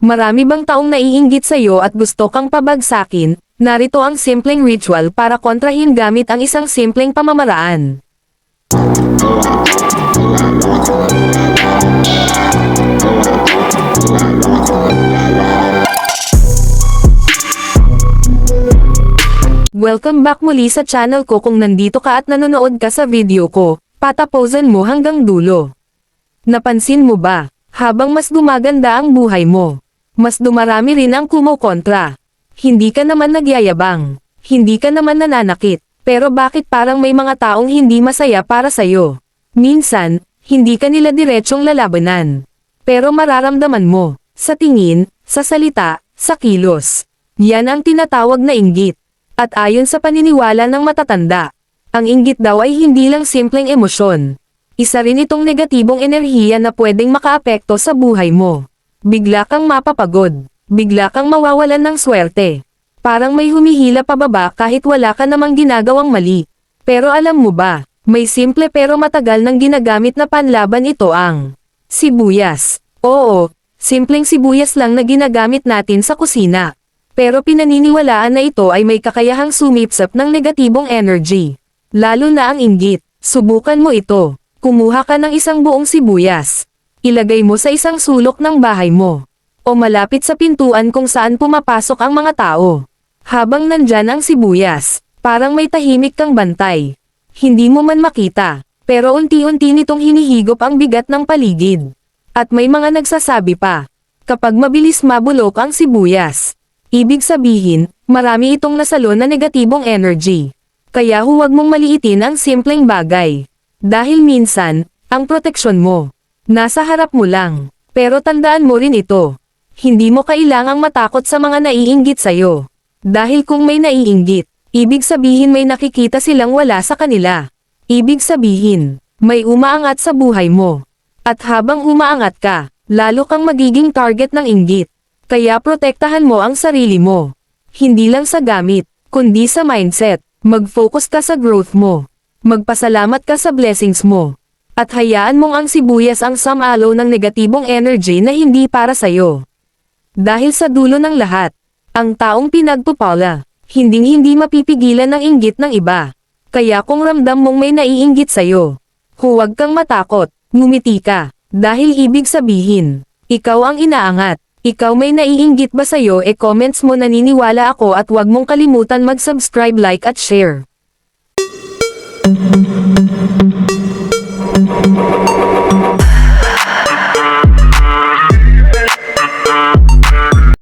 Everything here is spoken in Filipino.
Marami bang taong naiinggit sa'yo at gusto kang pabagsakin? Narito ang simpleng ritual para kontrahin gamit ang isang simpleng pamamaraan. Welcome back muli sa channel ko. Kung nandito ka at nanonood ka sa video ko, patapusin mo hanggang dulo. Napansin mo ba, habang mas gumaganda ang buhay mo, mas dumarami rin ang kumokontra. Hindi ka naman nagyayabang, hindi ka naman nananakit, pero bakit parang may mga taong hindi masaya para sa'yo? Minsan, hindi ka nila diretsyong lalabanan, pero mararamdaman mo, sa tingin, sa salita, sa kilos. Yan ang tinatawag na inggit. At ayon sa paniniwala ng matatanda, ang inggit daw ay hindi lang simpleng emosyon. Isa rin itong negatibong enerhiya na pwedeng makaapekto sa buhay mo. Bigla kang mapapagod, bigla kang mawawalan ng swerte. Parang may humihila pababa kahit wala ka namang ginagawang mali. Pero alam mo ba, may simple pero matagal nang ginagamit na panlaban ito ang sibuyas. Oo, simpleng sibuyas lang na ginagamit natin sa kusina. Pero pinaniniwalaan na ito ay may kakayahang sumipsap ng negatibong energy. Lalo na ang inggit. Subukan mo ito. Kumuha ka ng isang buong sibuyas. Ilagay mo sa isang sulok ng bahay mo. O malapit sa pintuan kung saan pumapasok ang mga tao. Habang nandyan ang sibuyas, parang may tahimik kang bantay. Hindi mo man makita, pero unti-unti nitong hinihigop ang bigat ng paligid. At may mga nagsasabi pa, kapag mabilis mabulok ang sibuyas, ibig sabihin, marami itong nasalo na negatibong energy. Kaya huwag mong maliitin ang simpleng bagay. Dahil minsan, ang proteksyon mo, nasa harap mo lang. Pero tandaan mo rin ito. Hindi mo kailangang matakot sa mga naiinggit sa'yo. Dahil kung may naiinggit, ibig sabihin may nakikita silang wala sa kanila. Ibig sabihin, may umaangat sa buhay mo. At habang umaangat ka, lalo kang magiging target ng inggit. Kaya protektahan mo ang sarili mo. Hindi lang sa gamit, kundi sa mindset. Mag-focus ka sa growth mo. Magpasalamat ka sa blessings mo. At hayaan mong ang sibuyas ang samalo ng negatibong energy na hindi para sa'yo. Dahil sa dulo ng lahat, ang taong pinagpupala, hindi mapipigilan ng inggit ng iba. Kaya kung ramdam mong may naiinggit sa'yo, huwag kang matakot, ngumiti ka. Dahil ibig sabihin, ikaw ang inaangat. Ikaw may naiinggit ba sa'yo? Comments mo. Naniniwala ako at huwag mong kalimutan mag-subscribe, like at share.